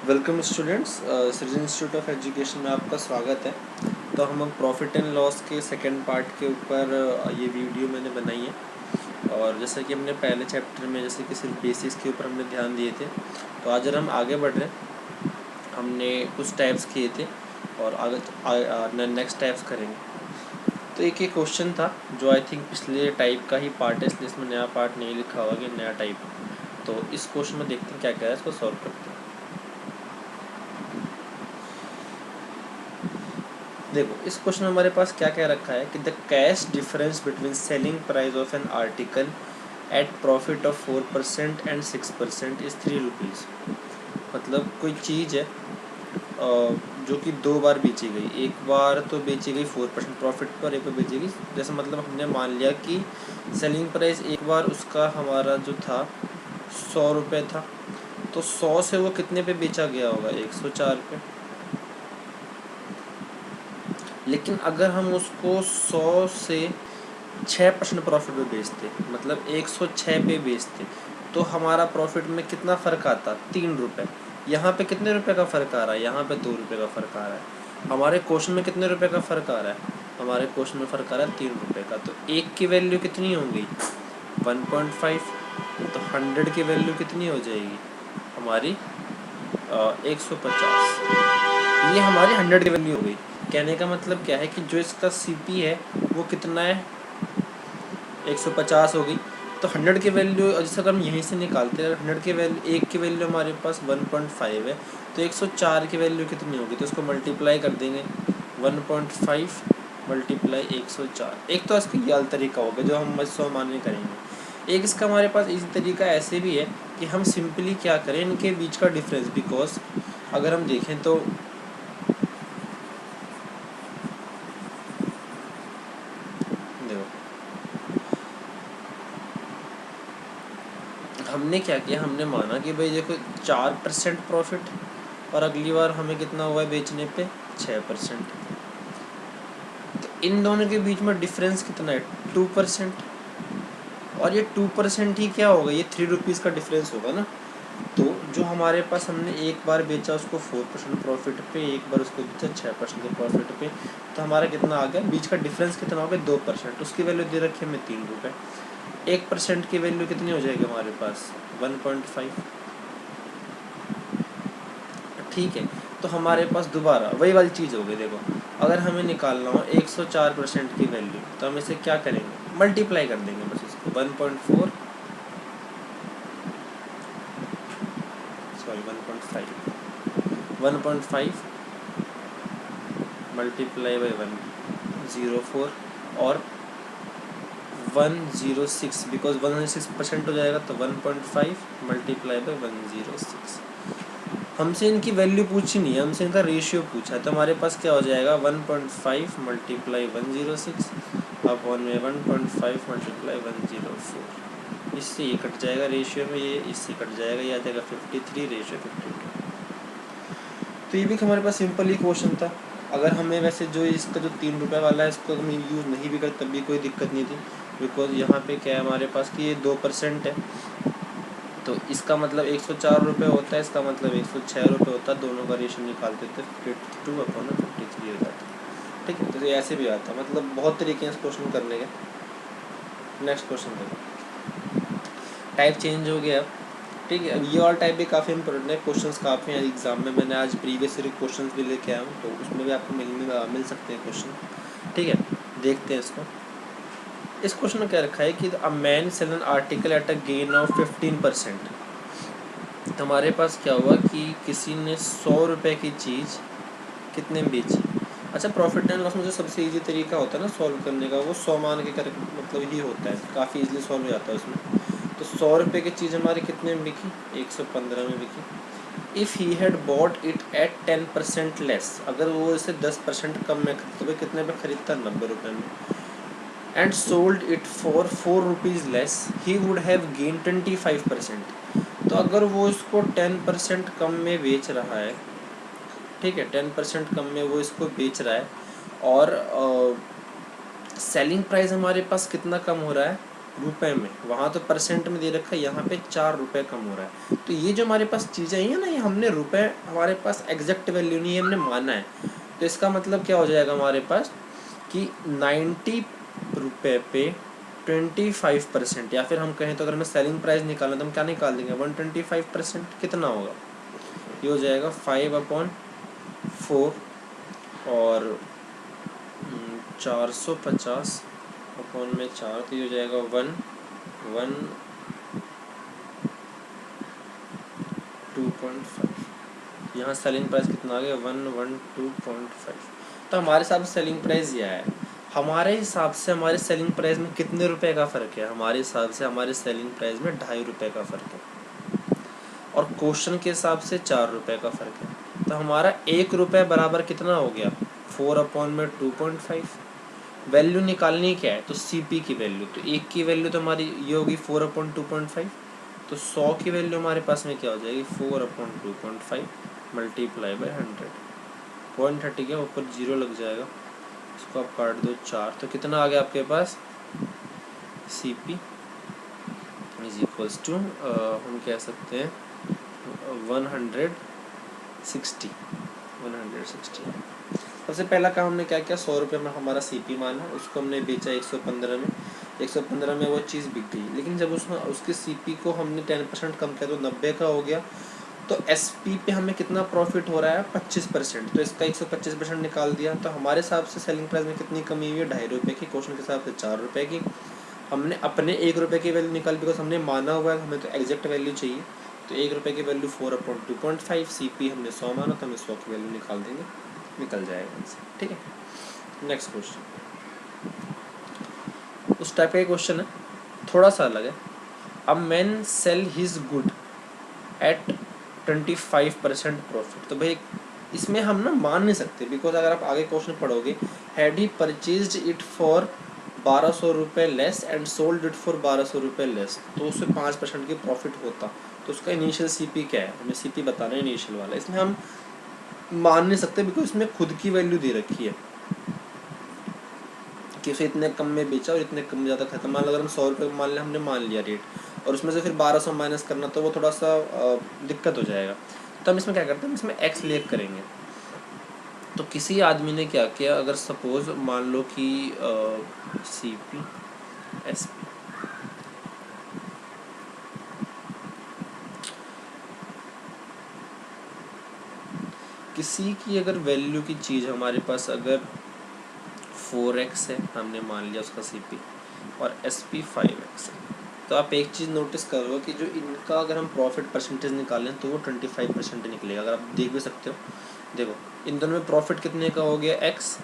Welcome students, सृजन institute of education में आपका स्वागत है। तो हम प्रॉफिट एंड लॉस के सेकंड पार्ट के ऊपर ये वीडियो मैंने बनाई है। और जैसा कि हमने पहले चैप्टर में जैसे कि सिर्फ बेसिक्स के ऊपर हमने ध्यान दिए थे, तो आज हम आगे बढ़ रहे हैं। हमने कुछ टाइप्स किए थे और आगे नेक्स्ट टाइप्स करेंगे। तो एक ये क्वेश्चन था जो आई थिंक पिछले टाइप का ही पार्ट है, इसलिए इसमें नया पार्ट नहीं लिखा हुआ कि नया टाइप। तो इस क्वेश्चन में देखते हैं क्या क्या है, इसको सॉल्व करते हैं। देखो इस क्वेश्चन में हमारे पास क्या क्या रखा है कि the cash difference between selling price of an article at profit of 4% and 6% is 3 rupees. मतलब कोई चीज़ है जो कि दो बार बेची गई, एक बार तो बेची गई 4% प्रॉफिट पर, एक बार बेची गई, जैसे मतलब हमने मान लिया कि सेलिंग प्राइस एक बार उसका हमारा जो था 100 रुपये था, तो 100 से वो कितने पे बेचा गया होगा, 104 पे। लेकिन अगर हम उसको 100 से 6% प्रॉफिट पे बेचते, मतलब 106 पे बेचते, तो हमारा प्रॉफिट में कितना फ़र्क आता, 3 रुपये। यहाँ पे कितने रुपए का फ़र्क आ रहा है, यहाँ पे 2 रुपये का फ़र्क आ रहा है। हमारे क्वेश्चन में कितने रुपए का फ़र्क आ रहा है, हमारे क्वेश्चन में फ़र्क आ रहा है 3 रुपये का। तो एक की वैल्यू कितनी हो गई, 1.5। तो 100 की वैल्यू कितनी हो जाएगी हमारी 150। ये हमारी 100 की वैल्यू हो गई। कहने का मतलब क्या है कि जो इसका सीपी है वो कितना है, 150 हो गई। तो 100 की वैल्यू, जैसे अगर हम यहीं से निकालते हैं, 100 की वैल्यू, एक की वैल्यू हमारे पास 1.5 है, तो 104 की वैल्यू कितनी होगी, तो इसको मल्टीप्लाई कर देंगे, 1.5 मल्टीप्लाई 104। एक तो इसका ये तरीका होगा जो हम 100 मान्य करेंगे। एक इसका हमारे पास इसी तरीका ऐसे भी है कि हम सिंपली क्या करें, इनके बीच का डिफरेंस, बिकॉज अगर हम देखें तो हमने क्या किया, हमने माना कि भाई देखो 4% प्रॉफिट और अगली बार हमें कितना हुआ है बेचने पे 6%। तो इन दोनों के बीच में डिफरेंस कितना है, 2%। और ये 2% ही क्या होगा, ये 3 रुपीज़ का डिफरेंस होगा ना। तो जो हमारे पास हमने एक बार बेचा उसको 4% प्रॉफिट पे, एक बार उसको बेचा 6% के प्रॉफिट पे, तो हमारा कितना आ गया, बीच का डिफरेंस कितना हो गया, 2%। उसकी वैल्यू दे रखी है हमें 3 रुपये। 1% की वैल्यू कितनी हो जाएगी हमारे पास, 1.5। ठीक है, तो हमारे पास दोबारा वही वाली चीज़ हो गई। देखो अगर हमें निकालना हो 104% की वैल्यू, तो हम इसे क्या करेंगे, मल्टीप्लाई कर देंगे बस इसको, 1.4 सॉरी 1.5 मल्टीप्लाई बाई 104 और 106, बिकॉज 106% हो जाएगा, तो 1.5 मल्टीप्लाई बाई 106। हमसे इनकी वैल्यू पूछी नहीं है, हमसे इनका रेशियो पूछा है। तो हमारे पास क्या हो जाएगा, 1.5 मल्टीप्लाई 106 अपॉन में 1.5 मल्टीप्लाई 104। इससे ये कट जाएगा रेशियो में, ये इससे कट जाएगा, ये आ जाएगा 53 रेशियो 52। तो ये भी हमारे पास सिंपल ही क्वेश्चन था। अगर हमें वैसे जो इसका जो 3 रुपये वाला है इसको हम यूज़ नहीं भी करते तब भी कोई दिक्कत नहीं थी, बिकॉज यहाँ पे क्या है हमारे पास कि ये 2% है, तो इसका मतलब 104 रुपये होता है, इसका मतलब 106 रुपये होता है, दोनों का रेशियो निकालते थे 52 अपॉन 53 हो जाता है। ठीक है, तो ये ऐसे भी आता है, मतलब बहुत तरीके हैं इस क्वेश्चन करने के। नेक्स्ट क्वेश्चन देखो, टाइप चेंज हो गया। ठीक है, ये और टाइप भी काफ़ी इंपॉर्टेंट है, क्वेश्चंस काफ़ी हैं एग्जाम में। मैंने आज प्रीवियस ईयर क्वेश्चंस भी लेके आया हूँ, तो उसमें भी आपको मिल सकते हैं क्वेश्चन। ठीक है, देखते हैं इसको। इस क्वेश्चन में क्या रखा है कि a man sell an article at a gain of 15%। तो हमारे पास क्या हुआ कि किसी ने 100 रुपये की चीज़ कितने में बेची। अच्छा, प्रॉफिट एंड लॉस में जो सबसे इजी तरीका होता है ना सॉल्व करने का, वो 100 मान के कर मतलब ही होता है, काफ़ी इजीली सॉल्व हो जाता है उसमें। तो 100 रुपये की चीज़ हमारी कितने में बिकी, 115 में बिकी। If he had bought it at 10% less, अगर वो इसे 10% कम में खरीदता, तो कितने पे खरीदता, 90 रुपये में। And sold it for 4 rupees less, he would have gain 25%। तो अगर वो इसको 10% कम में बेच रहा है, ठीक है, 10% कम में वो इसको बेच रहा है, और सेलिंग प्राइस हमारे पास कितना कम हो रहा है, रुपए में, वहाँ तो परसेंट में दे रखा है, यहाँ पे 4 रुपये कम हो रहा है। तो ये जो हमारे पास चीज़ें हैं ना, ये हमने रुपए, हमारे पास एग्जैक्ट वैल्यू नहीं है, हमने माना है। तो इसका मतलब क्या हो जाएगा हमारे पास कि 90 रुपये पे 25%, या फिर हम कहें तो अगर हमें सेलिंग प्राइस निकालना तो हम क्या निकाल देंगे, 125%। कितना होगा, ये हो जाएगा 5/4 और 450 अपॉन में 4, तो ये हो जाएगा 2.5। यहाँ सेलिंग प्राइस कितना आ गया, 112.5। तो हमारे हिसाब से सेलिंग प्राइस यह है। हमारे हिसाब से हमारे सेलिंग प्राइस में कितने रुपए का फ़र्क है, हमारे हिसाब से हमारे सेलिंग प्राइस में 2.5 रुपये का फ़र्क है, और क्वेश्चन के हिसाब से 4 रुपये का फ़र्क है। तो हमारा 1 रुपये बराबर कितना हो गया, 4/2.5। वैल्यू निकालनी क्या है, तो CP की वैल्यू, तो 1 की वैल्यू तो हमारी ये होगी 4/2.5, तो 100 की वैल्यू हमारे पास में क्या हो जाएगी, 4/2.5 मल्टीप्लाई बाई 100। 0.30 के ऊपर 0 लग जाएगा, इसको आप काट दो 4, तो कितना आ गया आपके पास, CP इज इक्वल्स टू हम कह सकते हैं 160। सबसे पहला काम हमने क्या किया, 100 रुपये में हमारा CP माना, उसको हमने बेचा 115 में, 115 में वो चीज़ बिक गई। लेकिन जब उसके CP को हमने 10% कम किया तो 90 का हो गया। तो SP पे हमें कितना प्रॉफिट हो रहा है, 25%। तो इसका 125% निकाल दिया, तो हमारे हिसाब से सेलिंग प्राइस में कितनी कमी हुई है, 2.5 रुपये की। क्वेश्चन के हिसाब से 4 रुपये की। हमने अपने 1 रुपये की वैल्यू निकाल, बिकॉज हमने माना हुआ है, हमें तो एग्जैक्ट वैल्यू चाहिए। तो 1 रुपये की वैल्यू 4/2.5, CP हमने 100 माना, तो हमें 100 की वैल्यू निकाल देंगे, निकल जाएगा आंसर। ठीक है, नेक्स्ट क्वेश्चन उस टाइप का क्वेश्चन है, थोड़ा सा अलग है। A man sell his good at 25% profit. तो भाई इसमें हम ना मान नहीं सकते, बिकॉज अगर आप आगे क्वेश्चन पढ़ोगे, had he purchased it for 1200 रुपये less and sold it for 1200 रुपये लेस, तो उससे 5% की प्रॉफिट होता। तो उसका इनिशियल CP क्या है, हमें CP बताना है इनिशियल वाला। इसमें हम मान नहीं सकते, बिकॉज इसमें खुद की वैल्यू दे रखी है कि उसे इतने कम में बेचा और इतने कम में ज़्यादा खत्म। मान लो अगर हम 100 रुपये मान लें, हमने मान लिया रेट, और उसमें से फिर 1200 माइनस करना, तो वो थोड़ा सा दिक्कत हो जाएगा। तो हम इसमें क्या करते हैं, हम इसमें एक्स लेक करेंगे। तो किसी आदमी ने क्या किया, अगर सपोज मान लो कि CP SP किसी की अगर वैल्यू की चीज़ हमारे पास अगर 4x है, हमने मान लिया उसका CP, और SP 5x है, तो आप एक चीज़ नोटिस करो कि जो इनका अगर हम प्रॉफिट परसेंटेज निकालें तो वो 25% निकलेगा। अगर आप देख भी सकते हो, देखो इन दोनों में प्रॉफिट कितने का हो गया, x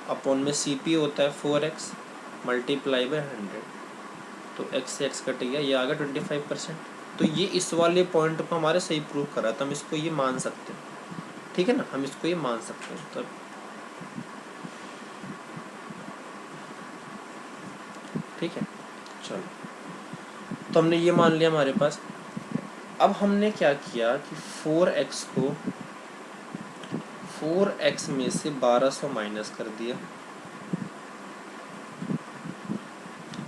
अपॉन में CP होता है 4x मल्टीप्लाई बाई 100, तो x से x कट गया, ये आ गया 25%। तो ये इस वाले पॉइंट को हमारे सही प्रूव करा, तो हम इसको ये मान सकते हैं। ठीक है ना, हम इसको ये मान सकते हैं। तो ठीक है, चलो, तो हमने ये मान लिया हमारे पास। अब हमने क्या किया कि 4x को 4x में से 1200 माइनस कर दिया,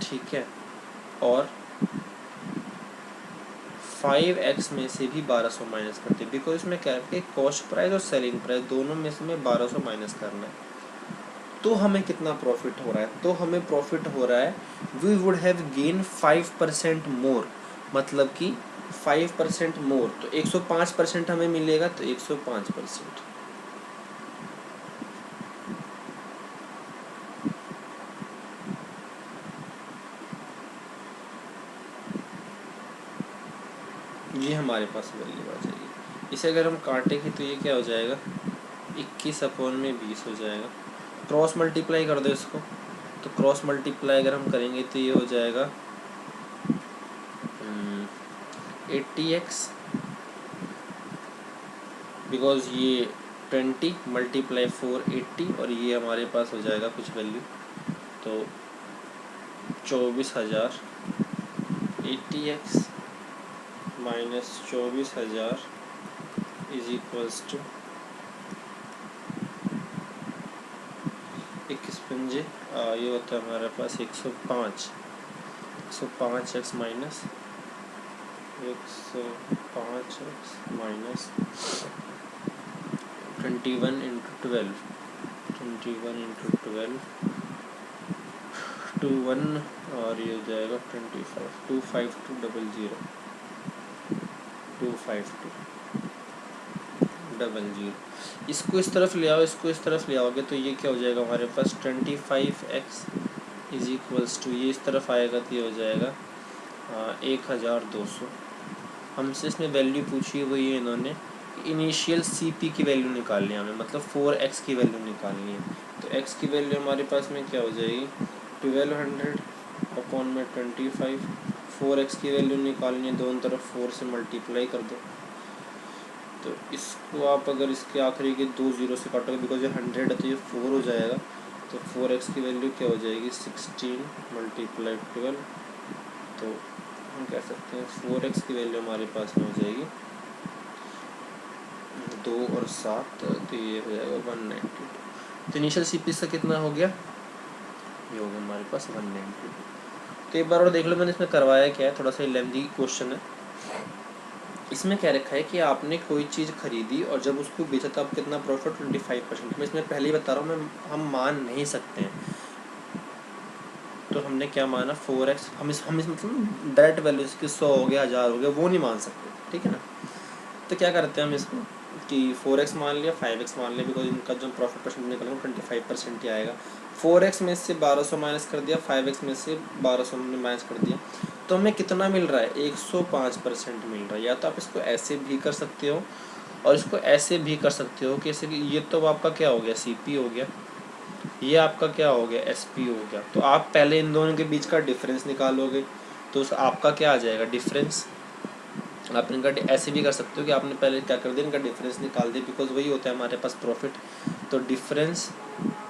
ठीक है, और 5x में से भी 1200 माइनस कर दिया, बिकॉज इसमें क्या है, कॉस्ट प्राइस और सेलिंग प्राइस दोनों में से हमें 1200 माइनस करना है। तो हमें कितना प्रॉफिट हो रहा है, तो हमें प्रॉफिट हो रहा है, वी वुड हैव गेन 5% मोर, मतलब कि 5% मोर, तो 105% हमें मिलेगा, तो 105%। ये हमारे पास वैल्यू आ जाएगी। इसे अगर हम काटेंगे तो ये क्या हो जाएगा, 21/20 हो जाएगा। क्रॉस मल्टीप्लाई कर दो इसको, तो क्रॉस मल्टीप्लाई अगर हम करेंगे तो ये हो जाएगा 80x, बिकॉज ये 20 मल्टीप्लाई 4 80, और ये हमारे पास हो जाएगा कुछ वैल्यू, तो 24,000 80x minus 24,000 is equals to 21 पंजे ये होता है हमारे पास 105। 105x minus 21 into 12 to one, और ये हो जाएगा 25200। इसको इस तरफ ले आओ, इसको इस तरफ ले आओगे तो ये क्या हो जाएगा हमारे पास 25x इज इक्वल्स टू, ये इस तरफ आएगा तो ये हो जाएगा 1200। हमसे इसमें वैल्यू पूछी हुई है इन्होंने, इनिशियल CP की वैल्यू निकालनी है हमें, मतलब 4x की वैल्यू निकालनी है। तो x की वैल्यू हमारे पास में क्या हो जाएगी 1200 अपॉन में 25। 4x की वैल्यू निकालनी है, दोनों तरफ 4 से मल्टीप्लाई कर दो। तो इसको आप अगर इसके आखिरी के 2 0 से काटोगे, बिकॉज ये 100 है तो ये 4 हो जाएगा। तो 4x की वैल्यू क्या हो जाएगी 16 मल्टीप्लाई 12। तो हम कह सकते हैं 4x की वैल्यू हमारे पास में हो जाएगी 2 और 7, तो ये हो जाएगा 192। तो इनिशियल CP का कितना हो गया, ये होगा हमारे पास 192। तो एक बार और देख लो मैंने इसमें करवाया क्या है, थोड़ा सा लेंथी क्वेश्चन है। इसमें क्या रखा है कि आपने कोई चीज़ खरीदी और जब उसको बेचा तो आप कितना प्रॉफिट 25%। मैं इसमें पहले ही बता रहा हूँ, हम मान नहीं सकते हैं। तो हमने क्या माना 4x, हम इस मतलब डायरेक्ट वैल्यू इसकी 100 हो गया 1000 हो गया वो नहीं मान सकते, ठीक है ना। तो क्या करते हैं हम इसको कि 4x मान लिया 5x मान लिया, बिकॉज इनका जो प्रॉफिट परसेंट निकलेगा 25% ही आएगा। 4x में से 1200 माइनस कर दिया, 5x में से 1200 हमने माइनस कर दिया, तो हमें कितना मिल रहा है 105% मिल रहा है। या तो आप इसको ऐसे भी कर सकते हो और इसको ऐसे भी कर सकते हो कि ऐसे, ये तो आपका क्या हो गया CP हो गया, ये आपका क्या हो गया SP हो गया। तो आप पहले इन दोनों के बीच का डिफरेंस निकालोगे तो आपका क्या आ जाएगा डिफरेंस। आप इनका ऐसे भी कर सकते हो कि आपने पहले क्या कर दिया, इनका डिफरेंस निकाल दिया, बिकॉज वही होता है हमारे पास प्रॉफिट। तो डिफरेंस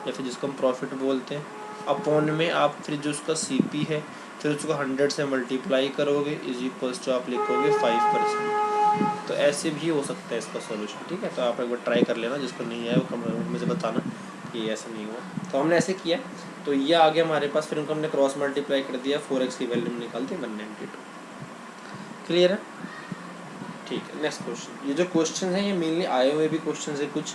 या फिर जिसको हम प्रॉफिट बोलते हैं, अपॉन में आप फिर जो उसका CP है फिर उसको 100 से मल्टीप्लाई करोगे इज इक्वल्स टू आप लिखोगे 5%। तो ऐसे भी हो सकता है इसका सॉल्यूशन, ठीक है। तो आप एक बार ट्राई कर लेना, जिसको नहीं आया वो कमेंट में से बताना कि ऐसा नहीं हुआ। तो हमने ऐसे किया, तो ये आ गया हमारे पास, फिर उनको हमने क्रॉस मल्टीप्लाई कर दिया, 4x की वैल्यू में निकाल दी 192। क्लियर है, ठीक है। नेक्स्ट क्वेश्चन, ये जो क्वेश्चन है ये मेनली आए हुए भी क्वेश्चन है कुछ,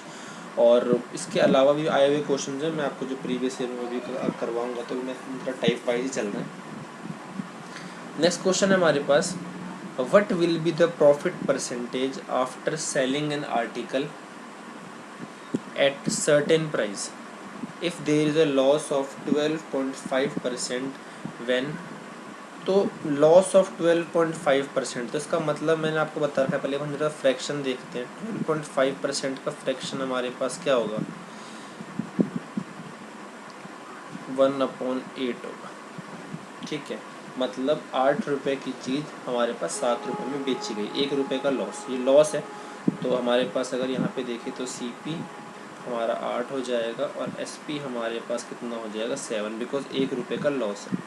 और इसके अलावा भी आए हुए क्वेश्चन हैं। मैं आपको जो प्रीवियस ईयर में भी करवाऊंगा, तो मैं थोड़ा टाइप वाइज ही चल रहा है। नेक्स्ट क्वेश्चन है हमारे पास, what will be the profit percentage after selling an article at certain price if there is a loss of 12.5% when. तो लॉस ऑफ 12.5%, तो इसका मतलब मैंने आपको बता रखा है। पहले हम जरा फ्रैक्शन देखते हैं। 12.5% का फ्रैक्शन हमारे पास क्या होगा 1/8 होगा, ठीक है। मतलब 8 रुपये की चीज़ हमारे पास 7 रुपये में बेची गई, 1 रुपये का लॉस, ये लॉस है। तो हमारे पास अगर यहाँ पे देखें तो CP हमारा 8 हो जाएगा और SP हमारे पास कितना हो जाएगा 7, बिकॉज 1 रुपये का लॉस है।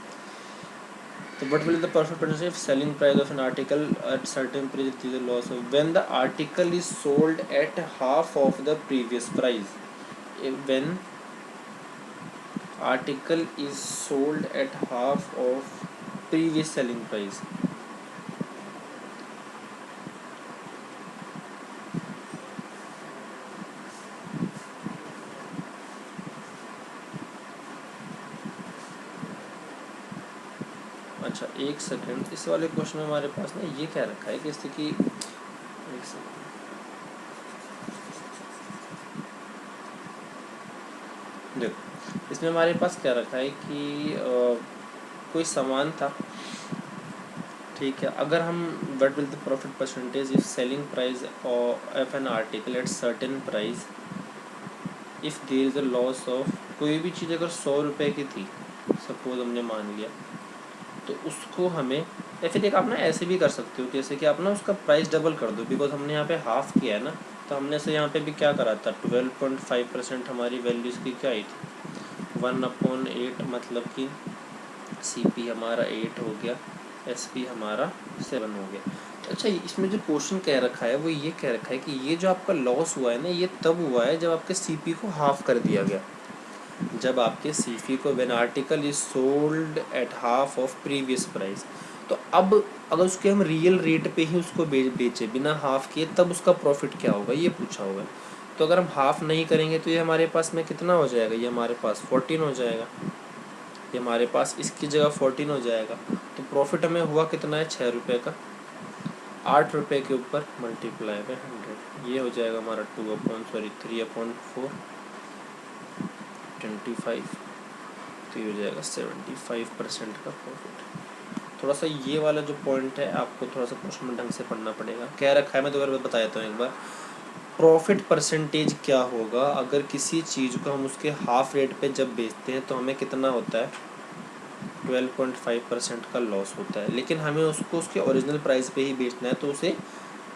So what will be the perfect percentage of selling price of an article at certain price is the loss of when the article is sold at half of the previous price. When article is sold at half of previous selling price. अच्छा एक second, इस वाले question में हमारे पास ना ये क्या रखा है कि जैसे कि एक सेकेंड, देखो इसमें हमारे पास क्या रखा है कि कोई सामान था, ठीक है। अगर हम what will the profit percentage if selling price of an article at certain price if there is a loss of, कोई भी चीज़ अगर 100 रुपये की थी सपोज हमने मान लिया, तो उसको हमें, या फिर एक आप ना ऐसे भी कर सकते हो जैसे कि आप ना उसका प्राइस डबल कर दो, बिकॉज हमने यहाँ पे हाफ़ किया है ना। तो हमने से यहाँ पे भी क्या करा था 12.5% हमारी वैल्यूज़ की क्या आई थी 1/8, मतलब कि CP हमारा 8 हो गया, SP हमारा 7 हो गया। अच्छा इसमें जो क्वेश्चन कह रखा है वो ये कह रखा है कि ये जो आपका लॉस हुआ है ना, ये तब हुआ है जब आपके CP को हाफ़ कर दिया गया। जब आपके सीफी को when article is sold at half of previous price. तो अब अगर उसके हम रियल रेट पे ही उसको बेचे बिना हाफ किए, तब उसका प्रॉफिट क्या होगा ये पूछा होगा। तो अगर हम हाफ नहीं करेंगे तो ये हमारे पास में कितना हो जाएगा, ये हमारे पास 14 हो जाएगा, ये हमारे पास इसकी जगह 14 हो जाएगा। तो प्रॉफिट हमें हुआ कितना है, 6 रुपये का, 8 रुपये के ऊपर मल्टीप्लाई बाय 100, ये हो जाएगा हमारा 3/4 25, तो ये हो जाएगा 75% का प्रॉफिट। थोड़ा सा ये वाला जो पॉइंट है आपको थोड़ा सा क्वेश्चन में ढंग से पढ़ना पड़ेगा, क्या रखा है मैं दोबारा बता देता हूँ एक बार। प्रॉफिट परसेंटेज क्या होगा अगर किसी चीज़ को हम उसके हाफ रेट पे जब बेचते हैं, तो हमें कितना होता है, 12.5% का लॉस होता है। लेकिन हमें उसको उसके ओरिजिनल प्राइस पे ही बेचना है, तो उसे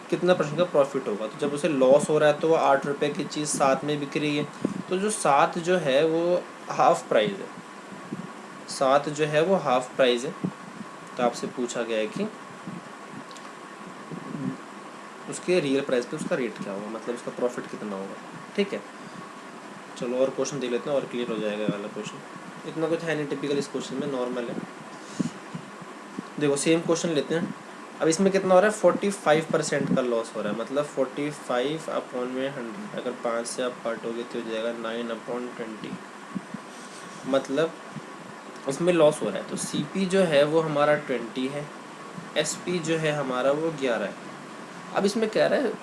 कितना % का प्रॉफिट होगा। तो जब उसे लॉस हो रहा है तो वो 8 रुपये की चीज़ 7 में बिक रही है, तो जो 7 जो है वो हाफ प्राइस है, 7 जो है वो हाफ प्राइस है। तो आपसे पूछा गया है कि उसके रियल प्राइस पे उसका रेट क्या होगा, मतलब उसका प्रॉफिट कितना होगा। ठीक है, चलो और क्वेश्चन देख लेते हैं और क्लियर हो जाएगा वाला क्वेश्चन। इतना कुछ है नहीं टिपिकल इस क्वेश्चन में, नॉर्मल है। देखो सेम क्वेश्चन लेते हैं। अब इसमें कितना हो रहा है, 45% का लॉस हो रहा है, मतलब 45/100, अगर 5 से आप काटोगे तो हो जाएगा 9/20, मतलब इसमें लॉस हो रहा है। तो CP जो है वो हमारा 20 है, SP जो है हमारा वो 11 है। अब इसमें कह रहा है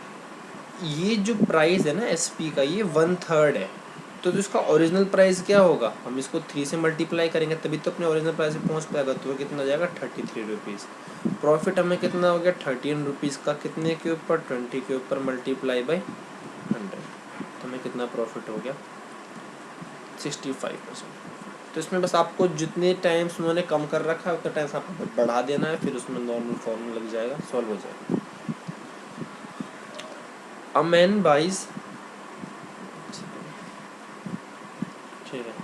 ये जो प्राइस है ना SP का, ये 1/3 है। तो इसका ओरिजिनल प्राइस क्या होगा, हम इसको 3 से मल्टीप्लाई करेंगे तभी तो अपने ओरिजिनल प्राइस पे पहुंच पाएगा। तो वो कितना हो जाएगा, 33 रुपीज़। प्रॉफिट हमें कितना हो गया, 13 रुपीज़ का, कितने के ऊपर, 20 के ऊपर मल्टीप्लाई बाई 100। तो हमें कितना प्रॉफिट हो गया, 65%। तो इसमें बस आपको जितने टाइम्स उन्होंने कम कर रखा है उतने टाइम्स आपको बढ़ा देना है, फिर उसमें नॉर्मल फॉर्मूला लग जाएगा, सॉल्व हो जाएगा। अ मैन बाइज, ठीक है,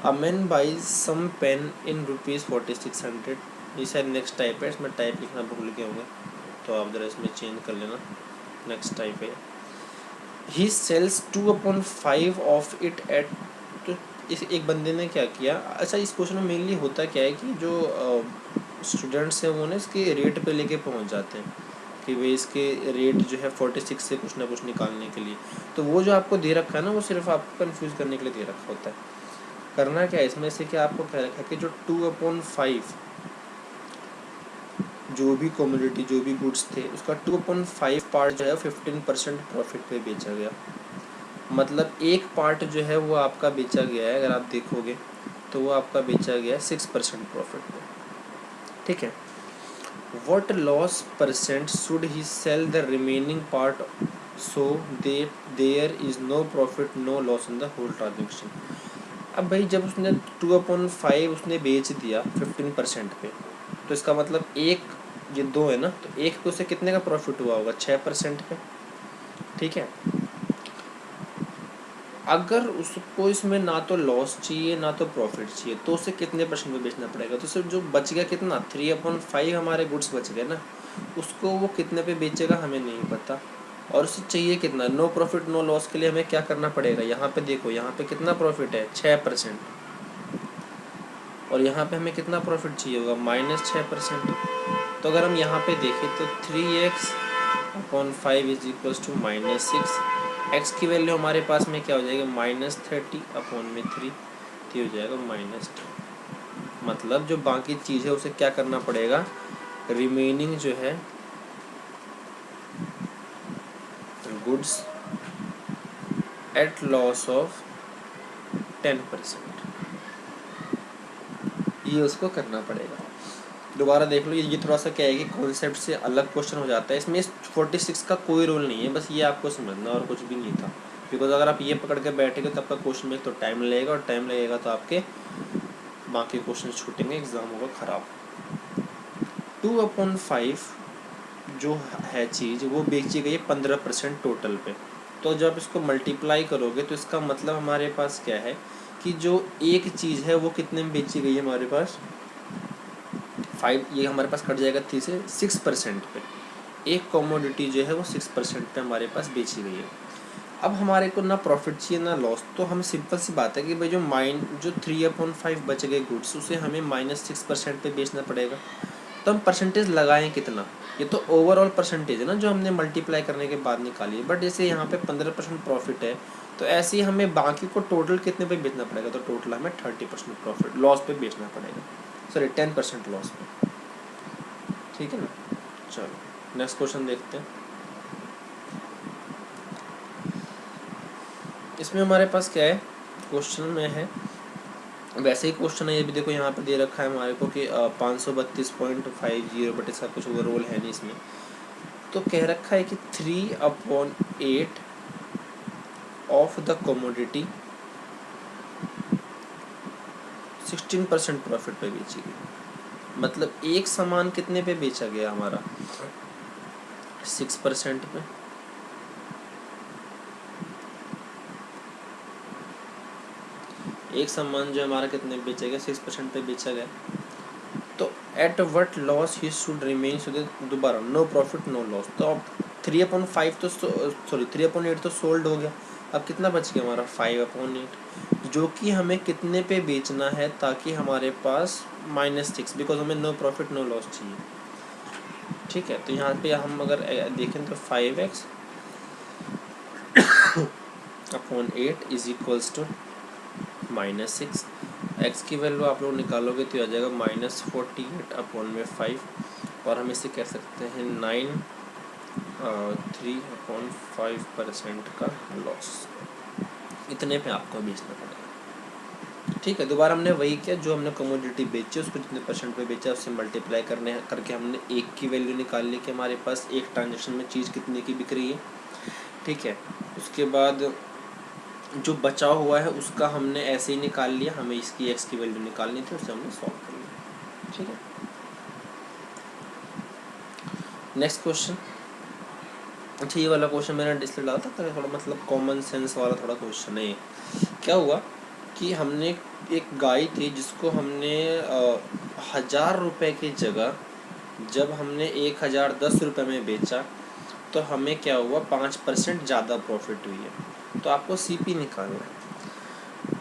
a man buys some pen in ₹4600। ये शायद नेक्स्ट टाइप है, इसमें टाइप लिखना भूल गए होंगे, तो आप ज़रा इसमें चेंज कर लेना, नेक्स्ट टाइप है। ही सेल्स 2/5 ऑफ इट एट, तो इस एक बंदे ने क्या किया। अच्छा, इस क्वेश्चन में मेनली होता क्या है कि जो स्टूडेंट्स हैं वो ना इसके रेट पे लेके पहुंच जाते हैं कि भाई इसके रेट जो है 46 से कुछ ना कुछ निकालने के लिए। तो वो जो आपको दे रखा है ना, वो सिर्फ आपको कंफ्यूज करने के लिए दे रखा होता है। करना क्या है इसमें से, क्या आपको कह रखा है कि जो 2/5 जो भी कमोडिटी जो भी गुड्स थे उसका 2/5 पार्ट जो है 15% प्रॉफिट पे बेचा गया। मतलब एक पार्ट जो है वो आपका बेचा गया है, अगर आप देखोगे तो वो आपका बेचा गया है 6% प्रॉफिट पे। ठीक है, what loss percent should he sell the remaining part so that there is no profit no loss in the whole transaction। अब भाई जब उसने 2/5 उसने बेच दिया 15% पे, तो इसका मतलब एक, ये 2 है ना, तो एक पे उसे कितने का प्रॉफिट हुआ होगा, 6% पे। ठीक है, अगर उसको इसमें ना तो लॉस चाहिए ना तो प्रॉफिट चाहिए, तो उसे कितने % पे बेचना पड़ेगा। तो सिर्फ जो बच गया कितना, 3/5 हमारे गुड्स बच गए ना, उसको वो कितने पे बेचेगा हमें नहीं पता। और उसे चाहिए कितना, नो प्रॉफिट नो लॉस के लिए हमें क्या करना पड़ेगा। यहाँ पे देखो, यहाँ पे कितना प्रॉफिट है, 6%, और यहाँ पे हमें कितना प्रॉफिट चाहिए होगा, -6%। तो अगर हम यहाँ पे देखें तो 3x/5 is equals to -6। X की वैल्यू हमारे पास में क्या हो जाएगी, -30/3, तो हो जाएगा -10। मतलब जो बाकी चीज़ है उसे क्या करना पड़ेगा, रिमेनिंग जो है गुड्स एट लॉस ऑफ 10%, ये उसको करना पड़ेगा। दोबारा देख लो, ये थोड़ा सा क्या है कि कॉन्सेप्ट से अलग क्वेश्चन हो जाता है। इसमें 46 का कोई रोल नहीं है, बस ये आपको समझना और कुछ भी नहीं था। बिकॉज अगर आप ये पकड़ के बैठेंगे तो आपका क्वेश्चन में तो टाइम लगेगा, और टाइम लगेगा तो आपके बाकी क्वेश्चन छूटेंगे, एग्ज़ाम होगा ख़राब। 2/5 जो है चीज़ वो बेची गई है 15% टोटल पे। तो जब इसको मल्टीप्लाई करोगे तो इसका मतलब हमारे पास क्या है कि जो एक चीज़ है वो कितने में बेची गई है हमारे पास, 5, ये हमारे पास कट जाएगा 3 से 6% पे। एक कमोडिटी जो है वो 6% पे हमारे पास बेची गई है। अब हमारे को ना प्रॉफिट चाहिए ना लॉस, तो हम सिंपल सी बात है कि भाई जो 3/5 बच गए गुड्स, उसे हमें -6% पे बेचना पड़ेगा। तो हम परसेंटेज लगाएं कितना, ये तो ओवरऑल परसेंटेज है ना जो हमने मल्टीप्लाई करने के बाद निकाली है। बट जैसे यहाँ पे 15% प्रॉफिट है, तो ऐसे ही हमें बाकी को टोटल कितने पे बेचना पड़ेगा, तो टोटल हमें 30% प्रॉफिट लॉस पे बेचना पड़ेगा, सॉरी 10% लॉस पे। ठीक है ना। चलो नेक्स्ट क्वेश्चन देखते हैं। इसमें हमारे पास क्या है, क्वेश्चन में है वैसे ही क्वेश्चन है ये भी, देखो यहाँ पे दे रखा है हमारे को कि 532.50 बट इसका कुछ ओवरऑल है नहीं इसमें। तो कह रखा है कि 3/8 ऑफ द कमोडिटी 16% प्रॉफिट पे बेची गई। मतलब एक सामान कितने पे बेचा गया हमारा, 6% पे। एक सामान जो हमारा कितने पे बेचा गया, 6% पे बेचा गया। तो at what loss he should remain, दोबारा नो प्रॉफिट नो लॉस। तो अब 3/5 तो सॉरी 3/8 तो सोल्ड हो गया। अब कितना बच गया हमारा 5/8, जो कि हमें कितने पे बेचना है ताकि हमारे पास -6, बिकॉज हमें नो प्रॉफिट नो लॉस चाहिए। ठीक है, तो यहाँ पे हम अगर देखें तो 5x/8 is equals to -6। X की वैल्यू आप लोग निकालोगे तो आ जाएगा -48/5, और हम इसे कह सकते हैं 3/5% का लॉस। इतने पे आपको बेचना पड़ेगा। ठीक है, दोबारा हमने वही किया, जो हमने कमोडिटी बेची उसको जितने परसेंट पे बेचा उससे मल्टीप्लाई करके हमने एक की वैल्यू निकाल ली कि हमारे पास एक ट्रांजेक्शन में चीज़ कितने की बिक रही है। ठीक है, उसके बाद जो बचा हुआ है उसका हमने ऐसे ही निकाल लिया, हमें इसकी एक्स की वैल्यू निकालनी थी, उसे हमने सॉल्व कर लिया। ठीक है, नेक्स्ट क्वेश्चन। अच्छा, ये वाला क्वेश्चन मैंने इसलिए डाला था थोड़ा मतलब कॉमन सेंस वाला थोड़ा क्वेश्चन है। क्या हुआ कि हमने एक गाय थी जिसको हमने 1000 रुपये की जगह जब हमने 1010 रुपये में बेचा, तो हमें क्या हुआ 5% ज़्यादा प्रॉफिट हुई है। तो आपको सीपी निकालना है।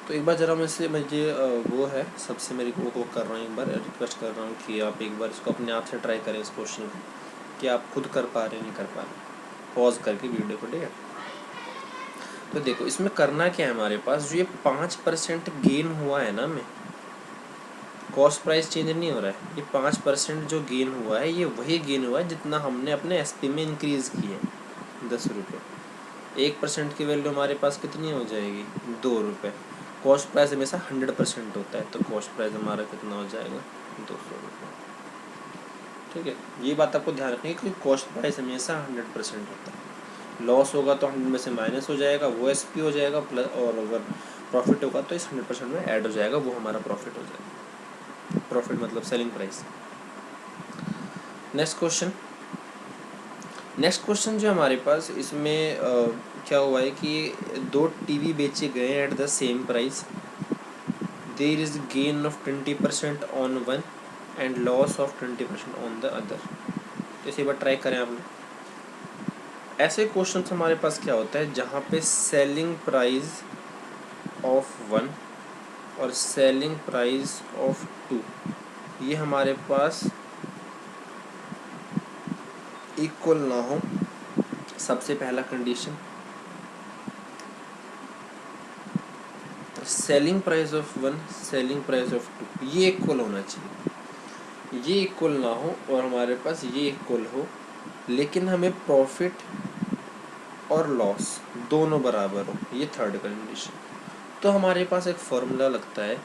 तो एक बार ज़रा मुझे वो है सबसे मेरी को कर रहा हूँ, एक बार रिक्वेस्ट कर रहा हूँ कि आप एक बार इसको अपने आप से ट्राई करें इस क्वेश्चन को, कि आप खुद कर पा रहे नहीं कर पा रहे, पॉज करके वीडियो को। ठीक है, तो देखो इसमें करना क्या है, हमारे पास जो ये 5% गेन हुआ है ना, हमें कॉस्ट प्राइस चेंज नहीं हो रहा है, ये 5% जो गेन हुआ है ये वही गेन हुआ है जितना हमने अपने एसपी में इंक्रीज़ की है, 10 रुपये। 1% की वैल्यू हमारे पास कितनी हो जाएगी, 2 रुपये। कॉस्ट प्राइस हमेशा 100% होता है, तो कॉस्ट प्राइस हमारा कितना हो जाएगा, 200 रुपये। ठीक है, ये बात आपको ध्यान रखनी है कि कॉस्ट प्राइस हमेशा 100% होता है। लॉस होगा तो 100 में से माइनस हो जाएगा, वो एसपी हो जाएगा प्लस, और अगर प्रॉफिट होगा तो इस 100% में ऐड हो जाएगा, वो हमारा प्रॉफिट हो जाएगा। प्रॉफिट मतलब selling price. Next question. Next question जो हमारे पास इसमें क्या हुआ है कि 2 टीवी बेचे गए at the same price, there is gain of 20% on one and loss of 20% on the other. तो इसे बार ट्राई करें आप लोग। ऐसे क्वेश्चन हमारे पास क्या होता है जहाँ पे सेलिंग प्राइस ऑफ वन और सेलिंग प्राइस ऑफ टू ये हमारे पास इक्वल ना हो। सबसे पहला condition, selling price of one selling price of two ये इक्वल होना चाहिए, ये इक्वल ना हो और हमारे पास ये इक्वल हो, लेकिन हमें प्रॉफिट और लॉस दोनों बराबर हो, ये थर्ड कंडीशन। तो हमारे पास एक फॉर्मूला लगता है।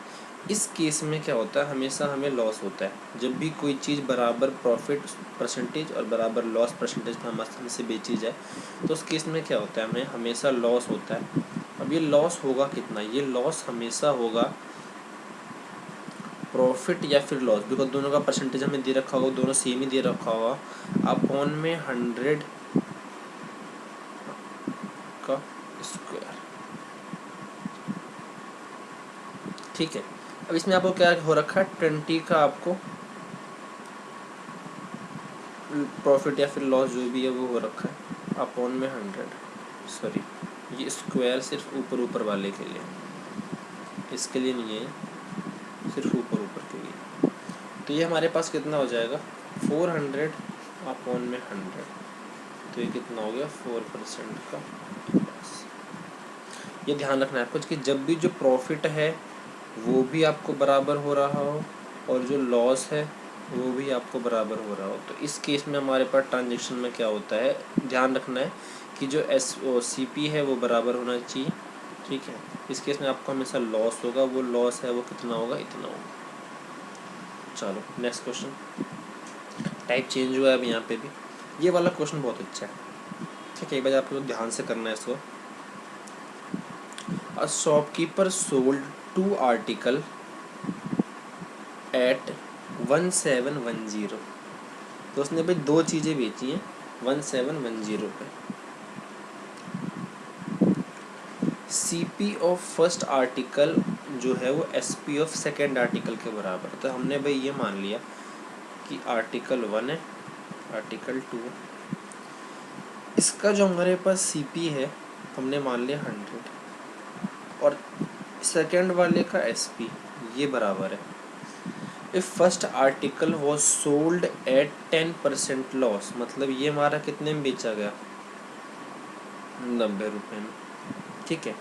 इस केस में क्या होता है, हमेशा हमें लॉस होता है जब भी कोई चीज़ बराबर प्रॉफिट परसेंटेज और बराबर लॉस परसेंटेज पर हमसे बेची जाए, तो उस केस में क्या होता है, हमें हमेशा लॉस होता है। अब ये लॉस होगा कितना, ये लॉस हमेशा होगा प्रॉफिट या फिर लॉस, बिकॉज दोनों का परसेंटेज हमें दे रखा होगा, दोनों सेम ही दे रखा होगा, अपॉन में 100 का स्क्वायर। ठीक है, अब इसमें आपको क्या हो रखा है, 20 का आपको प्रॉफिट या फिर लॉस जो भी है वो हो रखा है, अपॉन में 100, सॉरी ये स्क्वायर सिर्फ ऊपर ऊपर वाले के लिए, इसके लिए नहीं है, सिर्फ ऊपर ऊपर के लिए। तो ये हमारे पास कितना हो जाएगा 400 अपॉन में 100, तो ये कितना हो गया 4% का लॉस। ये ध्यान रखना है आपको कि जब भी जो प्रॉफिट है वो भी आपको बराबर हो रहा हो और जो लॉस है वो भी आपको बराबर हो रहा हो। तो इस केस में हमारे पास ट्रांजैक्शन में क्या होता है, ध्यान रखना है कि जो CP है वो बराबर होना चाहिए, ठीक है। इस केस में आपको हमेशा लॉस होगा, वो लॉस है वो कितना होगा, इतना होगा। चलो नेक्स्ट क्वेश्चन, टाइप चेंज हुआ है अब यहाँ पे भी। ये वाला क्वेश्चन बहुत अच्छा है, ठीक है, एक बार आप लोग ध्यान से करना है इसको। A shopkeeper sold 2 article at 1710, तो उसने भाई 2 चीज़ें बेची हैं 1710 पे। CP ऑफ फर्स्ट आर्टिकल जो है वो SP ऑफ सेकेंड आर्टिकल के बराबर। तो हमने भाई ये मान लिया कि आर्टिकल 1 है, आर्टिकल 2 है, इसका जो हमारे पास CP है हमने मान लिया 100 और सेकेंड वाले का SP ये बराबर है। If first article was sold at 10% loss, मतलब ये हमारा कितने में बेचा गया 90 रुपये में, ठीक है।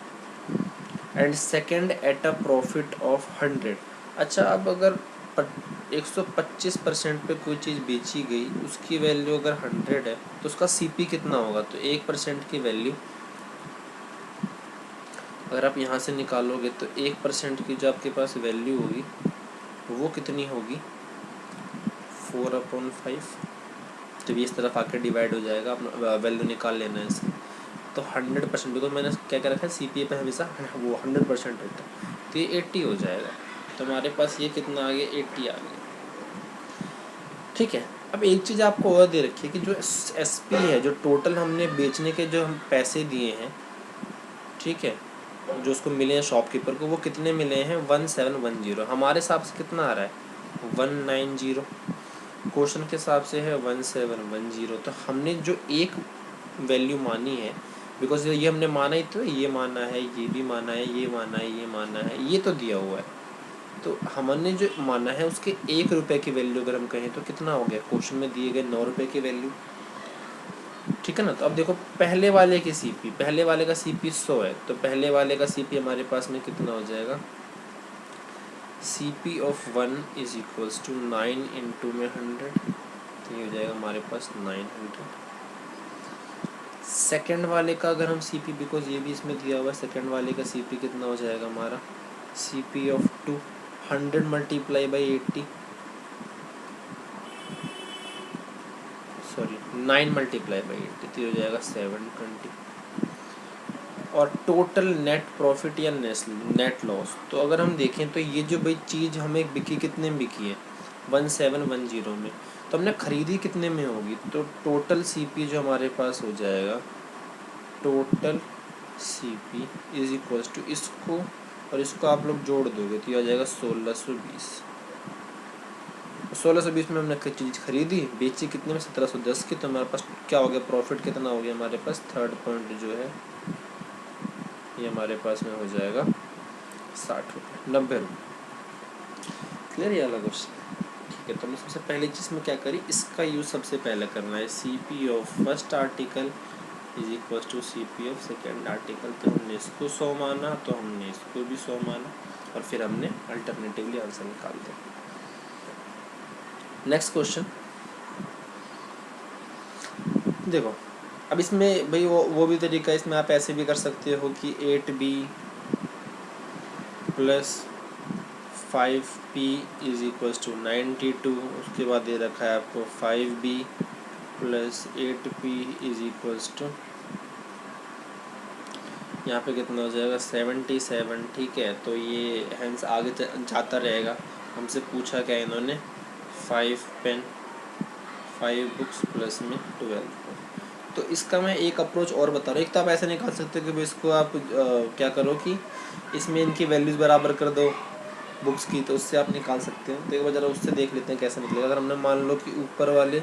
And second at a profit of 100। अच्छा अब अगर 125% पे कोई चीज़ बेची गई, उसकी वैल्यू अगर 100 है तो उसका CP कितना होगा, तो 1% की वैल्यू अगर आप यहाँ से निकालोगे तो 1% की जो आपके पास वैल्यू होगी वो कितनी होगी 4/5। जब ये इस तरफ आकर डिवाइड हो जाएगा, अपना वैल्यू निकाल लेना है इसकी। तो 100%, बिकॉज मैंने क्या क्या रखा है CPA पे हमेशा वो 100% रहता है, तो ये 80 हो जाएगा। तो हमारे पास ये कितना आ गया 80 आ गया, ठीक है। अब एक चीज़ आपको और दे रखी है कि जो SP है, जो टोटल हमने बेचने के जो हम पैसे दिए हैं, ठीक है, जो उसको मिले हैं शॉपकीपर को, वो कितने मिले हैं 1710। हमारे हिसाब से कितना आ रहा है 190, क्वेश्चन के हिसाब से है 1710। तो हमने जो एक वैल्यू मानी है, बिकॉज ये हमने माना ही, तो ये माना है, ये भी माना है, ये माना है, ये माना है, ये तो दिया हुआ है, तो हमने जो माना है उसके 1 रुपये की वैल्यू अगर हम कहें तो कितना हो गया, क्वेश्चन में दिए गए 9 रुपये की वैल्यू, ठीक है ना। तो अब देखो पहले वाले की CP, पहले वाले का CP 100 है, तो पहले वाले का CP हमारे पास में कितना हो जाएगा, CP of 1 is equals to 9 into में 100, तो ये हो जाएगा हमारे पास 900। सेकेंड वाले का अगर हम CP, बिकॉज ये भी इसमें दिया हुआ है, सेकेंड वाले का CP कितना हो जाएगा हमारा, CP of 2 100 multiply by 80, sorry 9 multiply by 80, तो हो जाएगा 720। और टोटल नेट प्रॉफिट या नेट लॉस, तो अगर हम देखें तो ये जो भाई चीज़ हमें बिकी कितने में बिकी है 1710 में, तो हमने ख़रीदी कितने में होगी, तो टोटल CP जो हमारे पास हो जाएगा, total CP is equals to इसको और इसको आप लोग जोड़ दोगे तो ये आ जाएगा 1620। 1620 में हमने चीज़ खरीदी, बेची कितने में 1710 की, तो हमारे पास क्या हो गया प्रॉफिट कितना हो गया हमारे पास, थर्ड पॉइंट जो है ये हमारे पास में हो जाएगा 60 रुपये 90 रुपये। क्लियर ये वाला क्वेश्चन, ठीक है। तो हमने सबसे पहली चीज़ में क्या करी, इसका यूज़ सबसे पहले करना है, CP of first article is equal to CP of second article. तो हमने इसको 100 माना, तो हमने इसको भी 100 माना, और फिर हमने अल्टरनेटिवली आंसर निकाल दिया। नेक्स्ट क्वेश्चन देखो, अब इसमें भाई वो भी तरीका है, इसमें आप ऐसे भी कर सकते हो कि 8B plus 5P is equal to 92, उसके बाद दे रखा है आपको 5B plus 8P is equals to, यहाँ पे कितना हो जाएगा 77, ठीक है। तो ये हैंस आगे जाता रहेगा। हमसे पूछा क्या इन्होंने, 5 पेन 5 बुक्स प्लस में 12। तो इसका मैं एक अप्रोच और बता रहा हूँ। एक तो आप ऐसे निकाल सकते हो कि भाई इसको आप क्या करो कि इसमें इनकी वैल्यूज़ बराबर कर दो बुक्स की, तो उससे आप निकाल सकते हो। तो एक बार ज़रा उससे देख लेते हैं कैसे निकलेगा। अगर हमने मान लो कि ऊपर वाले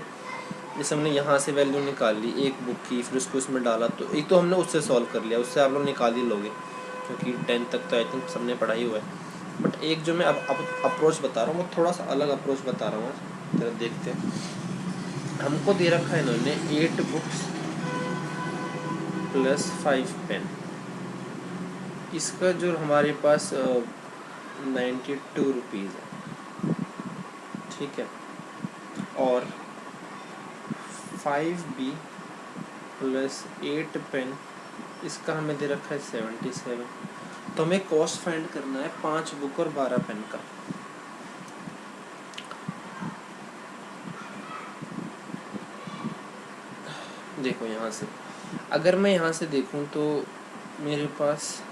जैसे हमने यहाँ से वैल्यू निकाल ली एक बुक की, फिर उसको इसमें डाला, तो एक तो हमने उससे सॉल्व कर लिया, उससे आप लोग निकाल ही लोगे क्योंकि 10 तक तो आई थिंक सबने पढ़ा ही हुआ है। बट एक जो मैं अब अप्रोच बता रहा हूँ वो थोड़ा सा अलग अप्रोच बता रहा हूँ, जरा देखते हैं। हमको दे रखा है इन्होंने 8 बुक्स प्लस 5 पेन, इसका जो हमारे पास 92 रुपीज़ है, ठीक है। और 5B प्लस 8 पेन, इसका हमें दे रखा है 77। तो हमें कॉस्ट फाइंड करना है 5 बुक और 12 पेन का। देखो यहाँ से, अगर मैं यहाँ से देखूँ तो मेरे पास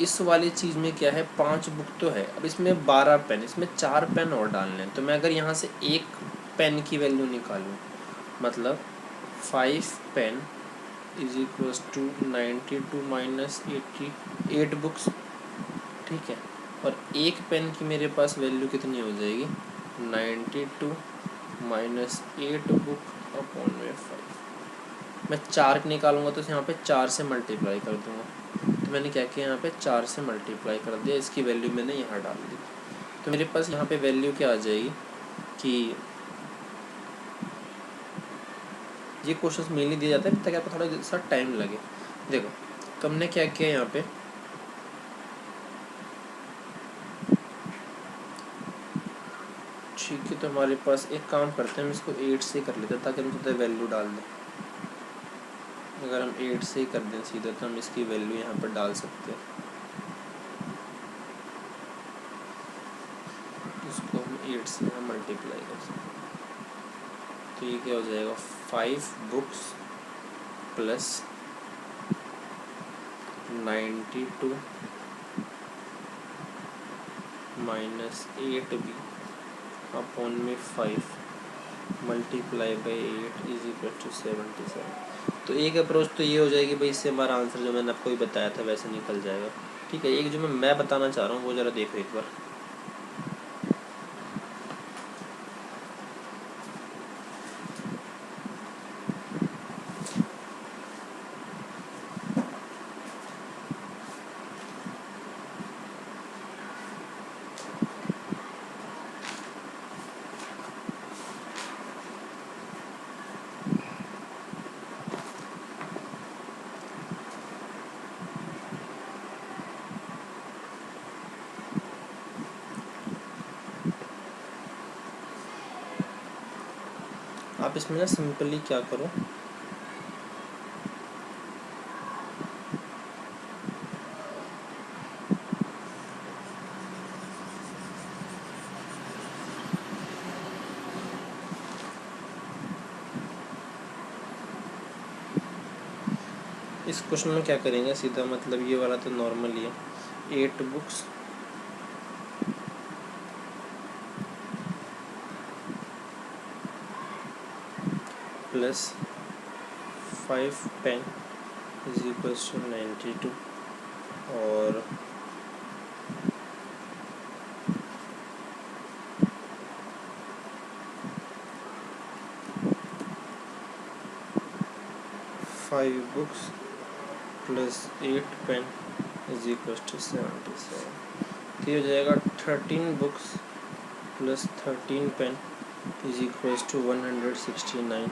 इस वाली चीज़ में क्या है, 5 बुक तो है, अब इसमें 12 पेन, इसमें 4 पेन और डालने हैं। तो मैं अगर यहाँ से एक पेन की वैल्यू निकालूँ, मतलब 5 pen is equals to 92 minus 88 books, ठीक है। और एक पेन की मेरे पास वैल्यू कितनी हो जाएगी, 92 माइनस 8 बुक अपॉन में 5। मैं 4 निकालूंगा तो यहाँ पे 4 से मल्टीप्लाई कर दूंगा। तो मैंने क्या किया, यहाँ पे 4 से मल्टीप्लाई कर दिया, इसकी वैल्यू मैंने यहाँ डाल दी। तो मेरे पास यहाँ पे वैल्यू क्या आ जाएगी कि ये क्वेश्चन मेनली दिया जाता है ताकि आपको थोड़ा सा टाइम लगे। देखो तो हमने क्या किया यहाँ पे, ठीक है। तो हमारे पास एक काम करते हैं, हम इसको 8 से कर लेते हैं ताकि हम सीधे वैल्यू डाल दें। अगर हम 8 से ही कर दें सीधे तो हम इसकी वैल्यू यहाँ पर डाल सकते हैं। इसको हम 8 से यहाँ मल्टीप्लाई कर सकते हैं। तो ये क्या हो जाएगा, 5 books plus 92 minus 8B upon में 5 multiply by 8 is equal to 77। तो एक अप्रोच तो ये हो जाएगी भाई, इससे हमारा आंसर जो मैंने आपको ही बताया था वैसे निकल जाएगा, ठीक है। एक जो मैं बताना चाह रहा हूँ वो ज़रा देखो एक बार। आप इसमें ना सिंपली क्या करो, इस क्वेश्चन में क्या करेंगे सीधा, मतलब ये वाला तो नॉर्मल ही है। 8 books plus 5 pen is equals to 92 और 5 books plus 8 pen is equal to 77। तो ये हो जाएगा 13 books plus 13 pen is equal to 169।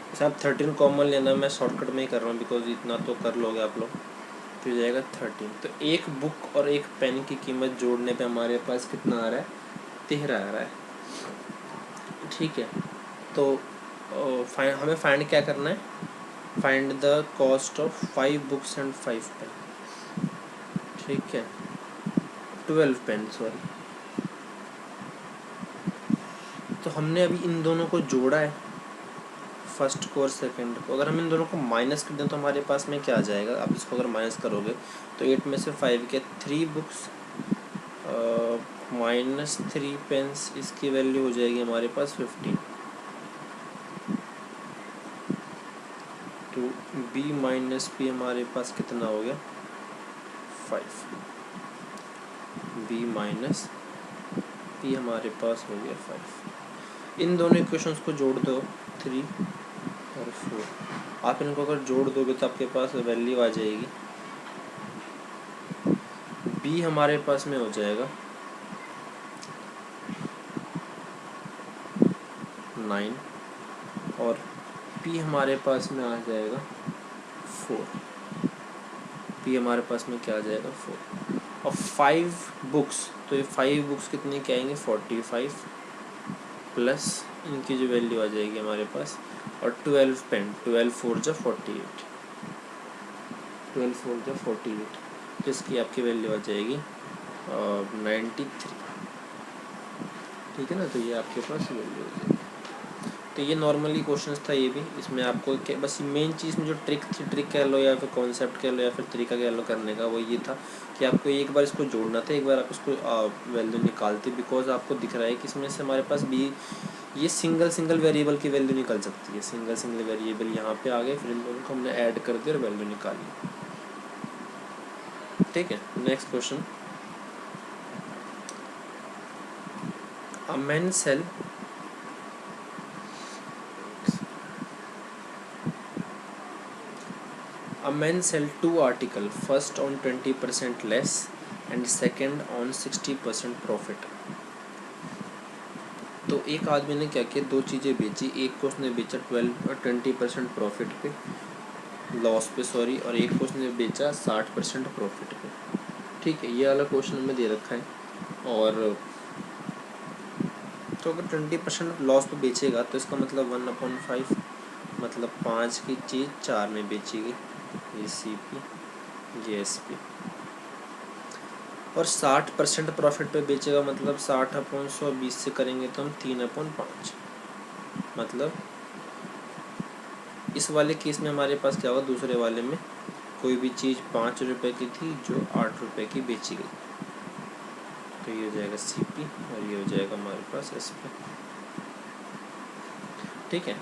जैसे आप 13 कॉमन लेना, मैं शॉर्टकट में ही कर रहा हूँ बिकॉज इतना तो कर लोगे आप लोग। तो हो जाएगा 13। तो एक बुक और एक पेन की कीमत जोड़ने पे हमारे पास कितना आ रहा है, 13 आ रहा है, ठीक है। तो हमें फाइंड क्या करना है, find the cost of 5 books and 5 pen, ठीक है, 12 पेन सॉरी। तो हमने अभी इन दोनों को जोड़ा है, फर्स्ट को और सेकंड को। अगर हम इन दोनों को माइनस कर दें तो हमारे पास में क्या आ जाएगा, आप इसको अगर माइनस करोगे तो 8 में से 5 के 3 बुक्स माइनस 3 पेन्स, इसकी वैल्यू हो जाएगी हमारे पास 15। तो B माइनस P हमारे पास कितना हो गया, 5। B माइनस P हमारे पास हो गया 5। इन दोनों इक्वेशंस को जोड़ दो 3 और 4, आप इनको अगर जोड़ दोगे तो आपके पास वैल्यू आ जाएगी, b हमारे पास में हो जाएगा 9 और p हमारे पास में आ जाएगा 4, p हमारे पास में क्या आ जाएगा 4 और 5 बुक्स, तो ये 5 बुक्स कितनी क्या आएंगे 45 प्लस इनकी जो वैल्यू आ जाएगी हमारे पास, और 12 पेन, 12 4 जा 48, 12 4 जा 48, जिसकी आपकी वैल्यू आ जाएगी 93, ठीक है ना। तो ये आपके पास वैल्यू हो जाएगी। तो ये नॉर्मली क्वेश्चंस था ये भी, इसमें आपको बस मेन चीज़ में जो ट्रिक थी, ट्रिक कह लो या फिर कॉन्सेप्ट कह लो या फिर तरीका कह लो करने का, वो ये था कि आपको एक बार इसको जोड़ना था, एक बार आप इसको वैल्यू निकालते, बिकॉज आपको दिख रहा है कि इसमें से हमारे पास भी ये सिंगल वेरिएबल की वैल्यू निकल सकती है, सिंगल वेरिएबल यहाँ पे आ गए, फिर इन दोनों को हमने ऐड कर दिया और वैल्यू निकाली, ठीक है। Next question, a man sell A man sell 2 article, first on 20% less and second on 60% profit। तो एक आदमी ने क्या किया, दो चीज़ें बेची, एक को उसने बेचा 20% प्रॉफिट पे, लॉस पे सॉरी, और एक को उसने बेचा 60% प्रॉफिट पे, ठीक है। ये वाला क्वेश्चन हमें दे रखा है, और तो अगर 20% लॉस पे बेचेगा तो इसका मतलब 1/5, मतलब 5 की चीज़ 4 में बेचेगी, ये CP ये SP, और 60% प्रॉफिट पे बेचेगा, मतलब 60/100, 20 से करेंगे तो हम 3/5, मतलब इस वाले केस में हमारे पास क्या होगा, दूसरे वाले में कोई भी चीज़ 5 रुपये की थी जो 8 रुपये की बेची गई, तो ये हो जाएगा CP और ये हो जाएगा हमारे पास SP, ठीक है।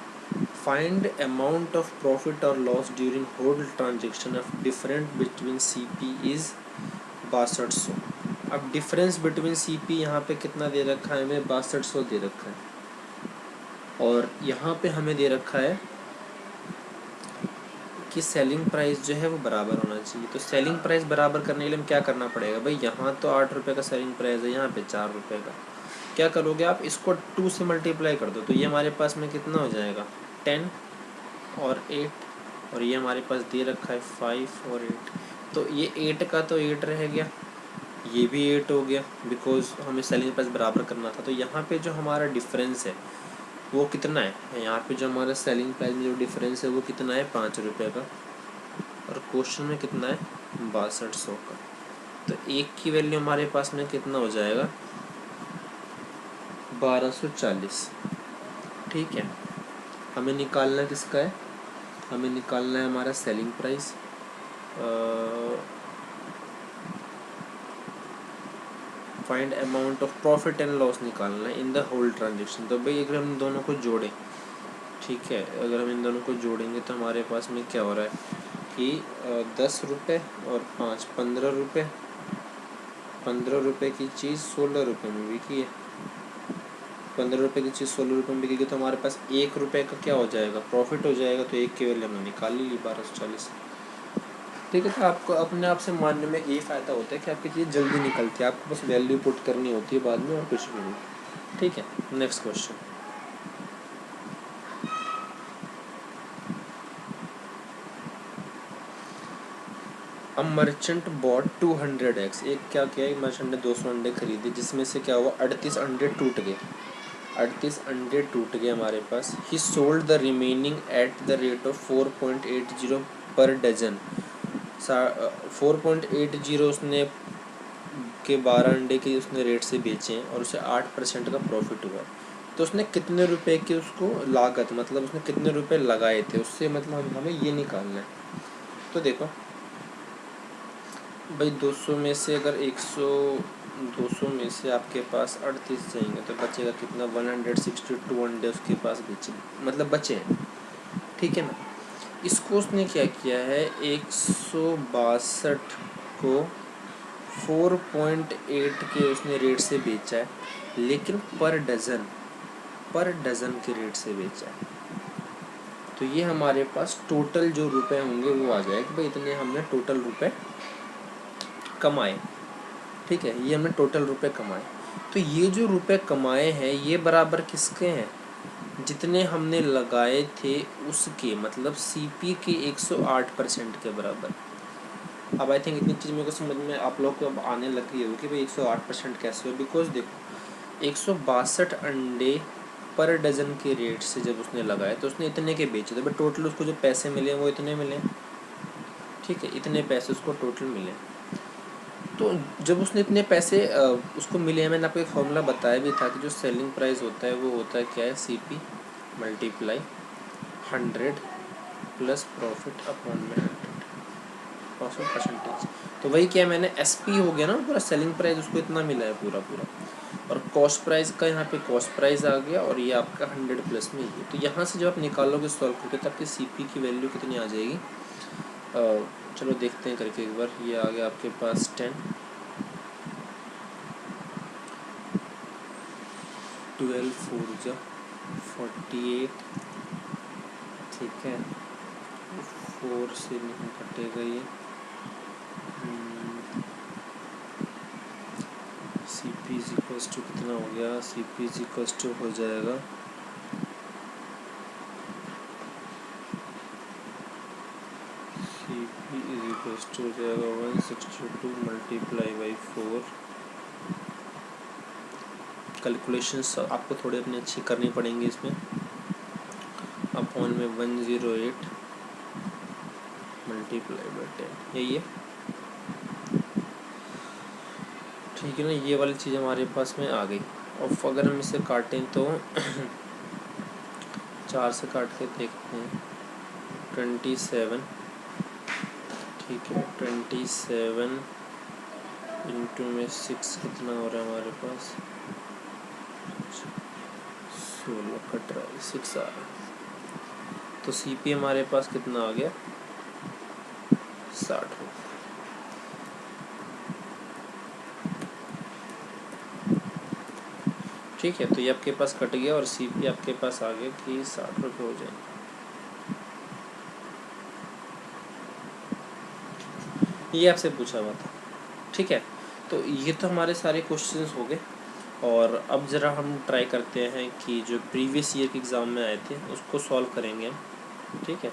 फाइंड अमाउंट ऑफ प्रॉफिट और loss during hold transaction of different between CP is 6200। अब डिफरेंस बिटवीन CP यहाँ पे कितना दे रखा है हमें, 6200 दे रखा है, और यहाँ पे हमें दे रखा है कि सेलिंग प्राइस जो है वो बराबर होना चाहिए। तो सेलिंग प्राइस बराबर करने के लिए हम क्या करना पड़ेगा भाई, यहाँ तो 8 रुपये का सेलिंग प्राइस है, यहाँ पे 4 रुपये का, क्या करोगे आप, इसको 2 से मल्टीप्लाई कर दो, तो ये हमारे पास में कितना हो जाएगा 10 और 8, और ये हमारे पास दे रखा है 5 और 8, तो ये 8 का तो 8 रह गया, ये भी 8 हो गया, बिकॉज हमें सेलिंग प्राइस बराबर करना था। तो यहाँ पे जो हमारा डिफरेंस है वो कितना है, यहाँ पे जो हमारा सेलिंग प्राइस में जो डिफरेंस है वो कितना है 5 रुपये का, और क्वेश्चन में कितना है 6200 का, तो एक की वैल्यू हमारे पास में कितना हो जाएगा 1240, ठीक है। हमें निकालना किसका है, हमें निकालना है हमारा selling price, find amount of profit and loss निकालना है इन द होल ट्रांजेक्शन। तो भाई अगर हम इन दोनों को जोड़ें, ठीक है, अगर हम इन दोनों को जोड़ेंगे तो हमारे पास में क्या हो रहा है कि 10 रुपये और 5 15 रुपये, 15 रुपये की चीज़ 16 रुपये में बिकी है, 15 रुपये की चीज़ 16 रुपये में बिकेगी, तो हमारे पास 1 रुपये का क्या हो जाएगा प्रॉफिट हो जाएगा, तो एक की वैल्यू हमने निकाल ली 1240, ठीक है। तो आपको अपने आप से मानने में ये फ़ायदा होता है कि आपकी चीज़ जल्दी निकलती है, आपको बस वैल्यू पुट करनी होती है बाद में और कुछ भी नहीं, ठीक है। Next question, a merchant bought 200 eggs, एक क्या किया, एक मर्चेंट ने 200 अंडे खरीदे, जिसमें से क्या हुआ 38 अंडे टूट गए, 38 अंडे टूट गए हमारे पास। He sold the remaining at the rate of 4.80 per dozen, 4.80 उसने के 12 अंडे के उसने रेट से बेचे हैं और उसे 8% का प्रॉफिट हुआ है। तो उसने कितने रुपए की उसको लागत, मतलब उसने कितने रुपए लगाए थे उससे, मतलब हमें ये निकालना है। तो देखो भाई 200 में से अगर 200 में से आपके पास 38 जाएंगे तो बचेगा कितना, 162 अंडे उसके पास बेचे, मतलब बचे हैं, ठीक है ना। इसको उसने क्या किया है, 162 को 4.8 के उसने रेट से बेचा है, लेकिन पर डज़न पर डज़न के रेट से बेचा है। तो ये हमारे पास टोटल जो रुपए होंगे वो आ जाएगा कि भाई इतने हमने टोटल रुपए कमाए। ठीक है, ये हमने टोटल रुपए कमाए। तो ये जो रुपए कमाए हैं ये बराबर किसके हैं, जितने हमने लगाए थे उसके, मतलब सीपी के 108% के बराबर। अब आई थिंक इतनी चीज़ मेरे को समझ में आप लोग को अब आने लग गई होगी कि भाई 108% कैसे हो। बिकॉज देखो 162 अंडे पर डज़न के रेट से जब उसने लगाए तो उसने इतने के बेचे थे, बट टोटल उसको जो पैसे मिले वो इतने मिले। ठीक है, इतने पैसे उसको टोटल मिले। तो जब उसने इतने पैसे उसको मिले हैं, मैंने आपको एक फॉर्मूला बताया भी था कि जो सेलिंग प्राइस होता है वो होता है क्या है, CP multiply 100 plus profit upon में 100 प्रॉफिट परसेंटेज। तो वही क्या मैंने SP हो गया ना पूरा, सेलिंग प्राइस उसको इतना मिला है पूरा पूरा, और कॉस्ट प्राइस का यहाँ पे कॉस्ट प्राइस आ गया, और ये आपका 100 प्लस में ये। तो यहाँ से जब आप निकालोगे सॉल्व करके तब आपकी CP की वैल्यू कितनी आ जाएगी, चलो देखते हैं करके एक बार। ये आ गया आपके पास 10, 12 4 जा 48। ठीक है, 4 से नहीं कटेगा ये। CP इज इक्वल्स टू कितना हो गया, CP इज इक्वल्स टू हो जाएगा CP इज इक्वल्स टू हो जाएगा 162 मल्टीप्लाई बाई 4। कैलकुलेशंस आपको थोड़े अपने अच्छी करनी पड़ेंगी इसमें। अपॉन में 108 मल्टीप्लाई बाई 10, यही है। ठीक है ना, ये वाली चीज़ हमारे पास में आ गई। और अगर हम इसे काटें तो 4 से काट के देखते हैं, 27। ठीक है, 27 इंटू में 6 कितना हो रहा है हमारे पास, 16 कट रहा है, 6 आ रहा है। तो CP हमारे पास कितना आ गया, 60 रुपये। ठीक है, तो ये आपके पास कट गया और CP आपके पास आ गया कि 60 रुपये हो जाएंगे। ये आपसे पूछा हुआ था। ठीक है, तो ये तो हमारे सारे क्वेश्चंस हो गए। और अब ज़रा हम ट्राई करते हैं कि जो प्रीवियस ईयर के एग्ज़ाम में आए थे उसको सॉल्व करेंगे हम। ठीक है।